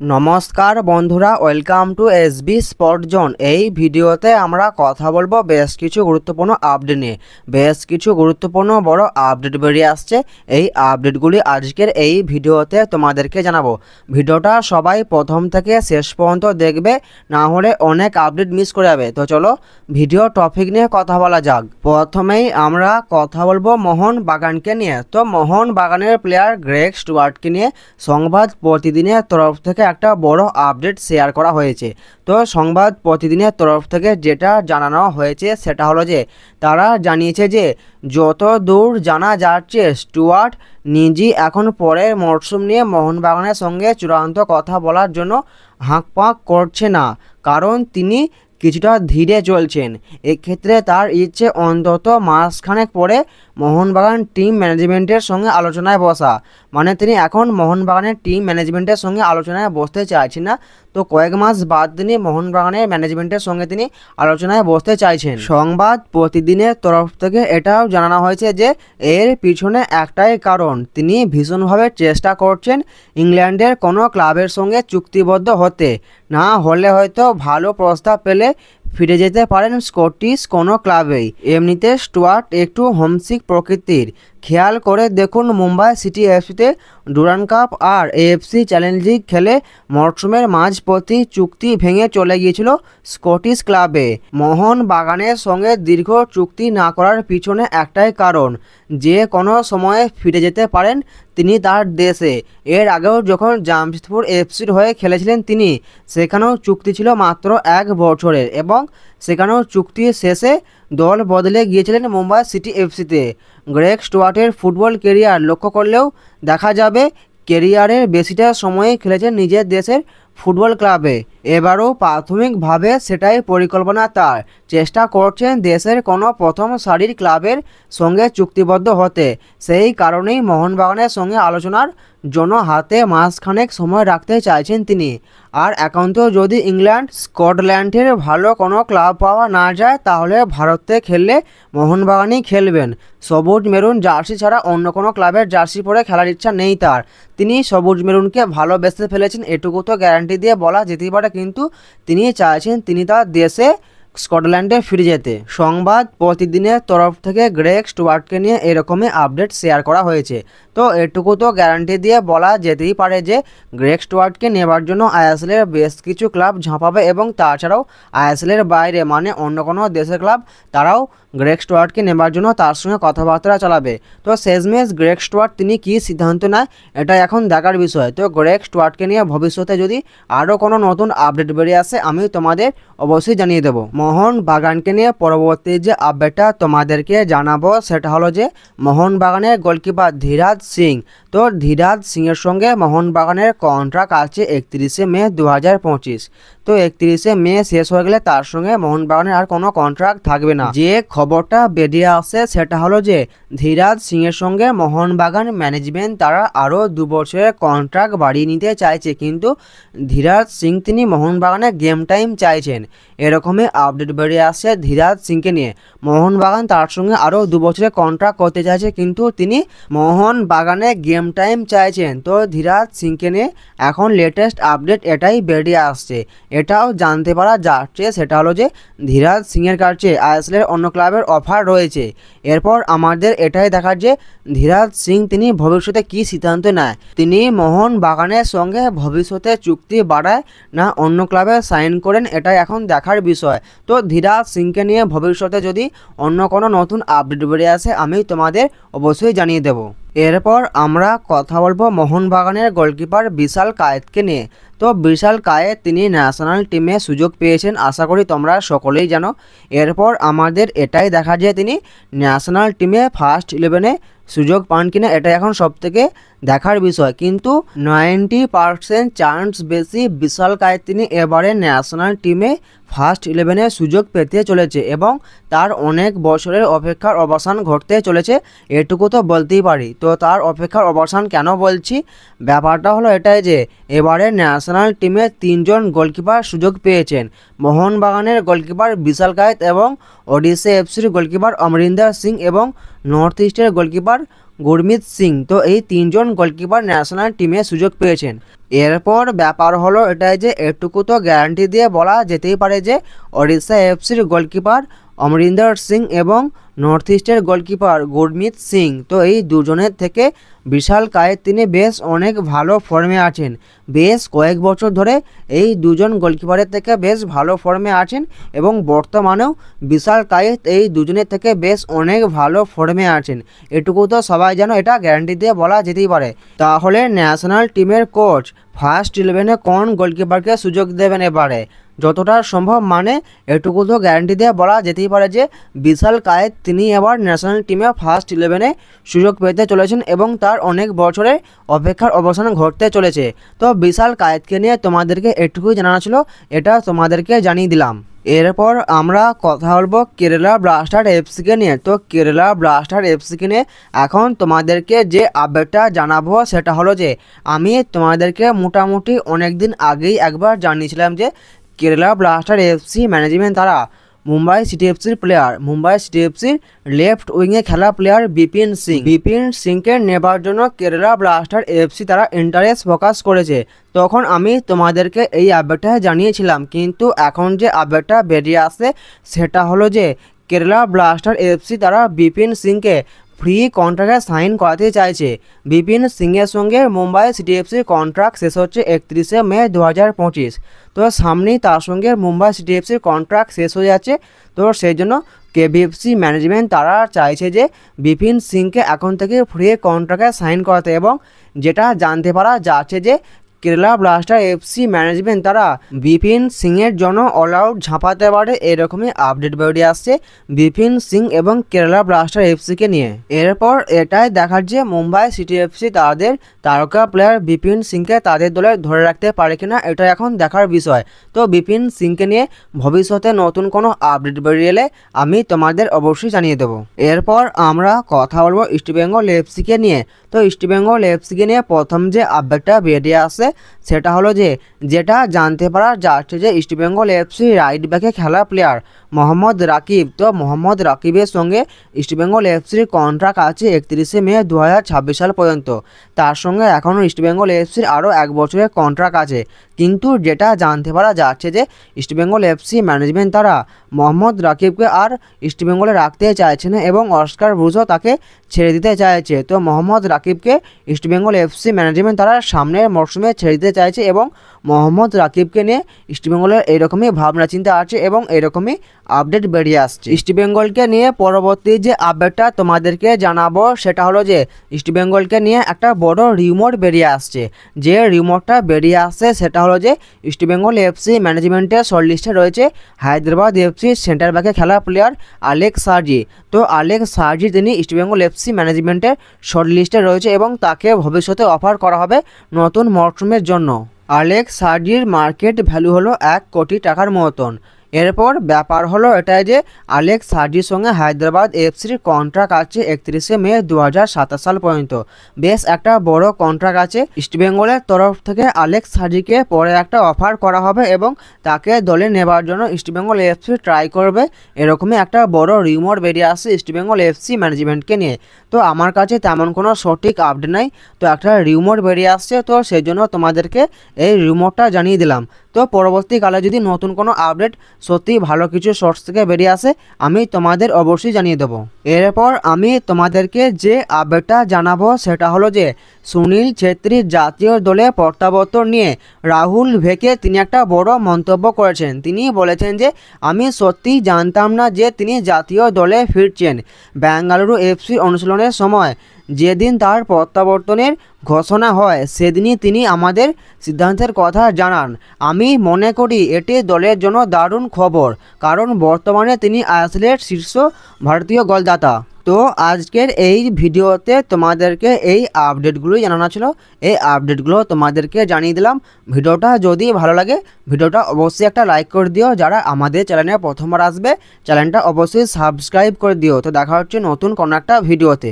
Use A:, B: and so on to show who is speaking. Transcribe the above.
A: নমস্কার বন্ধুরা, welcome to SB spot zone. এই ভিডিওতে আমরা কথা বলবো বেশ কিছু গুরুত্বপূর্ণ আপডেট নিয়ে। বেশ কিছু গুরুত্বপূর্ণ বড় আপডেট বেরিয়ে আসছে। এই আপডেটগুলি আজকের এই ভিডিওতে তোমাদেরকে জানাবো। ভিডিওটা সবাই প্রথম থেকে শেষ পর্যন্ত দেখবে, না হলে অনেক আপডেট মিস করে যাবে। তো চলো ভিডিও টপিক নিয়ে কথা বলা যাক। প্রথমেই আমরা কথা বলবো মোহনবাগানকে নিয়ে। তো মোহনবাগানের প্লেয়ার গ্রেগ স্টুয়ার্টকে নিয়ে সংবাদ প্রতিদিনের তরফ থেকে একটা বড় আপডেট শেয়ার করা হয়েছে। তো সংবাদ প্রতিদিনের তরফ থেকে যেটা জানানো হয়েছে সেটা হলো যে তারা জানিয়েছে যে যত দূর জানা যাচ্ছে স্টুয়ার্ট নিজেই এখন পরের মরশুম নিয়ে মোহনবাগানের সঙ্গে চূড়ান্ত কথা বলার জন্য হাঁকপাঁক করছে না, কারণ তিনি কিছুটা ধীরে চলছেন। এক্ষেত্রে তার ইচ্ছে অন্তত মাসখানেক পরে মোহনবাগান টিম ম্যানেজমেন্টের সঙ্গে আলোচনায় বসা। মানে তিনি এখন মোহনবাগানের টিম ম্যানেজমেন্টের সঙ্গে আলোচনায় বসতে চাইছেন না, তো কয়েক মাস বাদ তিনি মোহনবাগানের ম্যানেজমেন্টের সঙ্গে তিনি আলোচনায় বসতে চাইছেন। সংবাদ প্রতিদিনের তরফ থেকে এটাও জানানো হয়েছে যে এর পিছনে একটাই কারণ, তিনি ভীষণভাবে চেষ্টা করছেন ইংল্যান্ডের কোনো ক্লাবের সঙ্গে চুক্তিবদ্ধ হতে। না হলে হয়তো ভালো প্রস্তাব পেলে ফিরে যেতে পারেন স্কটিশ কোনো ক্লাবেই। এমনিতে স্টুয়ার্ট একটু হোমসিক প্রকৃতির। খেয়াল করে দেখুন, মুম্বাই সিটি এফসিতে ডুরান্ড কাপ আর এএফসি চ্যালেঞ্জ লিগ খেলে মরশুমের মাঝপথে চুক্তি ভেঙে চলে গিয়েছিল স্কটিশ ক্লাবে। মোহনবাগানের সঙ্গে দীর্ঘ চুক্তি না করার পিছনে একটাই কারণ, যে কোনো সময়ে ফিরে যেতে পারেন তিনি তার দেশে। এর আগেও যখন জামশেদপুর এফসির হয়ে খেলেছিলেন তিনি, সেখানেও চুক্তি ছিল মাত্র 1 বছরের এবং সেখানেও চুক্তি শেষে দল বদলে গিয়েছিলেন মুম্বাই সিটি এফসিতে। গ্রেগ স্টুয়ার্টের ফুটবল কেরিয়ার লক্ষ্য করলেও দেখা যাবে কেরিয়ারের বেশিটা সময় খেলেছেন নিজের দেশের ফুটবল ক্লাবে। এবারও প্রাথমিকভাবে সেটাই পরিকল্পনা তার। চেষ্টা করছেন দেশের কোনো প্রথম সারির ক্লাবের সঙ্গে চুক্তিবদ্ধ হতে। সেই কারণেই মোহনবাগানের সঙ্গে আলোচনার জন্য হাতে মাসখানেক সময় রাখতে চাইছেন তিনি। আর একান্ত যদি ইংল্যান্ড স্কটল্যান্ডের ভালো কোনো ক্লাব পাওয়া না যায়, তাহলে ভারতে খেললে মোহনবাগানই খেলবেন। সবুজ মেরুন জার্সি ছাড়া অন্য কোনো ক্লাবের জার্সি পরে খেলার ইচ্ছা নেই তার। তিনি সবুজ মেরুনকে ভালোবেসে ফেলেছেন, এটুকু তো গ্যারান্টি দিয়ে বলা যেতেই পারে, কিন্তু তিনি চাইছেন তিনি তার দেশে স্কটল্যান্ডে ফিরে যেতে। সংবাদ প্রতিদিনের তরফ থেকে গ্রেগ স্টুয়ার্টকে নিয়ে এরকমই আপডেট শেয়ার করা হয়েছে। তো এটুকু তো গ্যারান্টি দিয়ে বলা যেতেই পারে যে গ্রেগ স্টুয়ার্টকে নেবার জন্য আইএসএলের বেশ কিছু ক্লাব ঝাঁপাবে এবং তাছাড়াও আইএসএলের বাইরে মানে অন্য কোনো দেশের ক্লাব তারাও গ্রেগ স্টুয়ার্টকে নেবার জন্য তার সঙ্গে কথাবার্তা চালাবে। তো শেষমেশ গ্রেগ স্টুয়ার্ট তিনি কী সিদ্ধান্ত নেয় এটা এখন দেখার বিষয়। তো গ্রেগ স্টুয়ার্টকে নিয়ে ভবিষ্যতে যদি আরও কোনো নতুন আপডেট বেরিয়ে আসে আমি তোমাদের অবশ্যই জানিয়ে দেবো। মোহনবাগানকে নিয়ে পরবর্তী যে আপডেটটা তোমাদেরকে জানাবো সেটা হলো যে মোহনবাগানের গোলকিপার ধীরাজ সিং। তো ধীরাজ সিংয়ের সঙ্গে মোহনবাগানের কন্ট্রাক্ট আছে 31শে মে 2025। তো 31শে মে শেষ হয়ে গেলে তার সঙ্গে মোহনবাগানের আর কোনো কন্ট্রাক্ট থাকবে না। যে খবরটা বেরিয়ে আসে সেটা হলো যে ধীরাজ সিংয়ের সঙ্গে মোহনবাগান ম্যানেজমেন্ট তারা আরও 2 বছরের কন্ট্রাক্ট বাড়িয়ে নিতে চাইছে, কিন্তু ধীরাজ সিং তিনি মোহনবাগানের গেম টাইম চাইছেন। এরকমই আপডেট বেরিয়ে আসছে ধীরাজ সিংকে নিয়ে। মোহনবাগান তার সঙ্গে আরও 2 বছরের কন্ট্রাক্ট করতে চাইছে, কিন্তু তিনি মোহনবাগানে গেম টাইম চাইছেন। তো ধীরাজ সিংকে নিয়ে এখন লেটেস্ট আপডেট এটাই বেরিয়ে আসছে। এটাও জানতে পারা যাচ্ছে সেটা হলো যে ধীরাজ সিংয়ের কাছে আইএসএলের অন্য ক্লাবের অফার রয়েছে। এরপর আমাদের এটাই দেখার যে ধীরাজ সিং তিনি ভবিষ্যতে কী সিদ্ধান্ত নেয়। তিনি মোহনবাগানের সঙ্গে ভবিষ্যতে চুক্তি বাড়ায় না অন্য ক্লাবে সাইন করেন, এটাই এখন দেখার বিষয়। তো ধীরাজ সিংকে নিয়ে ভবিষ্যতে যদি অন্য কোনো নতুন আপডেট বেরিয়ে আসে আমি তোমাদের অবশ্যই জানিয়ে দেব। এরপর আমরা কথা বলবো মোহনবাগানের গোলকিপার বিশাল কায়েতকে নিয়ে। তো বিশাল কায়েত তিনি ন্যাশনাল টিমে সুযোগ পেয়েছেন, আশা করি তোমরা সকলেই জানো। এরপর আমাদের এটাই দেখা যায় তিনি ন্যাশনাল টিমে ফার্স্ট 11-এ সুযোগ পান কিনা এটা এখন সবথেকে দেখার বিষয়। কিন্তু 90% চান্স বেশি বিশাল কায়েত তিনি এবারে ন্যাশনাল টিমে ফার্স্ট 11-এ সুযোগ পেতে চলেছে এবং তার অনেক বছরের অপেক্ষার অবসান ঘটতে চলেছে, এটুকু তো বলতেই পারি। তো তার অপেক্ষার অবসান কেন বলছি, ব্যাপারটা হলো এটাই যে এবারে ন্যাশনাল টিমে 3 জন গোলকিপার সুযোগ পেয়েছেন। মোহনবাগানের গোলকিপার বিশাল কায়েত এবং ওডিশা এফসির গোলকিপার অমরিন্দর সিং এবং নর্থ ইস্টের গোলকিপার গুরমিত সিং। তো এই তিনজন গোলকিপার ন্যাশনাল টিমে সুযোগ পেয়েছেন। এরপর ব্যাপার হলো এটাই যে এটুকু তো গ্যারান্টি দিয়ে বলা যেতেই পারে যে ওড়িশা এফসির গোলকিপার অমরিন্দর সিং এবং নর্থ ইস্টের গোলকিপার গুরমিত সিং, তো এই দুজনের থেকে বিশাল কায়েত তিনি বেশ অনেক ভালো ফর্মে আছেন। বেশ কয়েক বছর ধরে এই দুজন গোলকিপারের থেকে বেশ ভালো ফর্মে আছেন এবং বর্তমানেও বিশাল কায়েত এই দুজনের থেকে বেশ অনেক ভালো ফর্মে আছেন। এটুকু তো সবাই যেন এটা গ্যারান্টি দিয়ে বলা যেতেই পারে। তাহলে ন্যাশনাল টিমের কোচ ফার্স্ট 11-এ কোন গোলকিপারকে সুযোগ দেবেন এবারে? যতটা সম্ভব মানে এটুকু তো গ্যারান্টি দিয়ে বলা যেতেই পারে যে বিশাল কায়েত তিনি এবার ন্যাশনাল টিমে ফার্স্ট 11-এ সুযোগ পেতে চলেছেন এবং তার অনেক বছরের অপেক্ষার অবসান ঘটতে চলেছে। তো বিশাল কায়েতকে নিয়ে তোমাদেরকে এটুকুই জানানো ছিল, এটা তোমাদেরকে জানিয়ে দিলাম। এরপর আমরা কথা বলবো কেরালা ব্লাস্টার এফসিকে নিয়ে। তো কেরালা ব্লাস্টার এফসিকে নিয়ে এখন তোমাদেরকে যে আপডেটটা জানাবো সেটা হলো যে আমি তোমাদেরকে মোটামুটি অনেক দিন আগেই একবার জানিয়েছিলাম যে কেরালা ব্লাস্টার এফসি ম্যানেজমেন্ট তারা মুম্বাই সিটি এফসির প্লেয়ার, মুম্বাই সিটি এফসির লেফট উইংয়ে খেলা প্লেয়ার বিপিন সিংকে নেবার জন্য কেরালা ব্লাস্টার এফসি তারা ইন্টারেস্ট ফোকাস করেছে। তখন আমি তোমাদেরকে এই আপডেটটা জানিয়েছিলাম, কিন্তু এখন যে আপডেটটা বেরিয়ে আসে সেটা হলো যে কেরালা ব্লাস্টার এফসি তারা বিপিন সিংকে ফ্রি কন্ট্রাক্টে সাইন করাতে চাইছে। বিপিন সিংয়ের সঙ্গে মুম্বাই সিটি এফসির কন্ট্রাক্ট শেষ হচ্ছে 31শে মে 2025। তো সামনেই তার সঙ্গে মুম্বাই সিটি এফসির কন্ট্রাক্ট শেষ হয়ে যাচ্ছে। তো সেই জন্য কেবিএফসি ম্যানেজমেন্ট তারা চাইছে যে বিপিন সিংকে এখন থেকে ফ্রি কন্ট্রাক্টে সাইন করাতে, এবং যেটা জানতে পারা যাচ্ছে যে কেরালা ব্লাস্টার এফসি ম্যানেজমেন্ট তারা বিপিন সিংয়ের জন্য অল আউট ঝাঁপাতে পারে, এরকমই আপডেট বেরিয়ে আসছে বিপিন সিং এবং কেরালা ব্লাস্টার এফসিকে নিয়ে। এরপর এটাই দেখার যে মুম্বাই সিটি এফসি তাদের তারকা প্লেয়ার বিপিন সিংকে তাদের দলে ধরে রাখতে পারে কিনা, এটা এখন দেখার বিষয়। তো বিপিন সিংকে নিয়ে ভবিষ্যতে নতুন কোনো আপডেট বেরিয়ে এলে আমি তোমাদের অবশ্যই জানিয়ে দেবো। এরপর আমরা কথা বলবো ইস্টবেঙ্গল এফসিকে নিয়ে। তো ইস্টবেঙ্গল এফসিকে নিয়ে প্রথম যে আপডেটটা বেরিয়ে আসে সেটা হলো যে যেটা জানতে পারা যাচ্ছে যে ইস্টবেঙ্গল এফসি রাইট ব্যাকে খেলা প্লেয়ার মোহাম্মদ রাকিব। তো মোহাম্মদ রাকিবের সঙ্গে ইস্টবেঙ্গল এফসির কন্ট্রাক্ট আছে 31শে মে 2026 সাল পর্যন্ত। তার সঙ্গে এখনও ইস্টবেঙ্গল এফসির আরও 1 বছরের কন্ট্রাক্ট আছে। কিন্তু যেটা জানতে পারা যাচ্ছে যে ইস্টবেঙ্গল এফসি ম্যানেজমেন্ট তারা মোহাম্মদ রাকিবকে আর ইস্টবেঙ্গলে রাখতে চাইছে না এবং অস্কার ব্রুজও তাকে ছেড়ে দিতে চাইছে। তো মোহাম্মদ রাকিবকে ইস্টবেঙ্গল এফসি ম্যানেজমেন্ট তারা সামনের মরশুমে ছেড়ে দিতে চাইছে এবং মোহাম্মদ রাকিবকে নিয়ে ইস্টবেঙ্গলের এইরকমই ভাবনা চিন্তা আছে এবং এরকমই আপডেট বেরিয়ে আসছে। ইস্টবেঙ্গলকে নিয়ে পরবর্তী যে আপডেটটা তোমাদেরকে জানাবো সেটা হলো যে ইস্টবেঙ্গলকে নিয়ে একটা বড় রিউমার বেরিয়ে আসছে। যে রিউমারটা বেরিয়ে আসছে সেটা হলো যে ইস্টবেঙ্গল এফসি ম্যানেজমেন্টের শর্ট লিস্টে রয়েছে হায়দ্রাবাদ এফসি সেন্টার ব্যাকে খেলা প্লেয়ার আলেক্স সার্জি। তো আলেক্স সার্জি তিনি ইস্টবেঙ্গল এফসি ম্যানেজমেন্টের শর্ট লিস্টে রয়েছে এবং তাকে ভবিষ্যতে অফার করা হবে নতুন মরশুমের জন্য। আলেক্স সার্জির মার্কেট ভ্যালু হলো 1 কোটি টাকার মতন। এরপর ব্যাপার হলো এটাই যে আলেক্স সার্জির সঙ্গে হায়দ্রাবাদ এফসির কন্ট্রাক্ট আছে 31শে মে 2027 সাল পর্যন্ত। বেশ একটা বড় কন্ট্রাক্ট আছে। ইস্টবেঙ্গলের তরফ থেকে আলেক্স সার্জিকে পরে একটা অফার করা হবে এবং তাকে দলে নেবার জন্য ইস্টবেঙ্গল এফসি ট্রাই করবে, এরকমই একটা বড় রিউমার বেরিয়ে আসছে ইস্টবেঙ্গল এফসি ম্যানেজমেন্টকে নিয়ে। তো আমার কাছে তেমন কোনো সঠিক আপডেট নাই, তো একটা রিউমার বেরিয়ে আসছে, তো সেই জন্য তোমাদেরকে এই রিউমারটা জানিয়ে দিলাম। তো পরবর্তীকালে যদি নতুন কোনো আপডেট সত্যি ভালো কিছু সোর্স থেকে বেরিয়ে আসে আমি তোমাদের অবশ্যই জানিয়ে দেবো। এরপর আমি তোমাদেরকে যে আপডেটটা জানাবো সেটা হলো যে সুনীল ছেত্রীর জাতীয় দলে প্রত্যাবর্তন নিয়ে রাহুল ভেকে তিনি একটা বড় মন্তব্য করেছেন। তিনি বলেছেন যে আমি সত্যিই জানতাম না যে তিনি জাতীয় দলে ফিরছেন। বেঙ্গালুরু এফসি অনুশীলনের সময় যেদিন তার প্রত্যাবর্তনের ঘোষণা হয় সেদিনই তিনি আমাদের সিদ্ধান্তের কথা জানান। আমি মনে করি এটি দলের জন্য দারুণ খবর, কারণ বর্তমানে তিনি আইএসএলের শীর্ষ ভারতীয় গোলদাতা। তো আজকের এই ভিডিওতে তোমাদেরকে এই আপডেটগুলোই জানানো ছিল, এই আপডেটগুলো তোমাদেরকে জানিয়ে দিলাম। ভিডিওটা যদি ভালো লাগে ভিডিওটা অবশ্যই একটা লাইক করে দিও। যারা আমাদের চ্যানেলে প্রথমবার আসবে চ্যানেলটা অবশ্যই সাবস্ক্রাইব করে দিও। তো দেখা হচ্ছে নতুন কোনো একটা ভিডিওতে।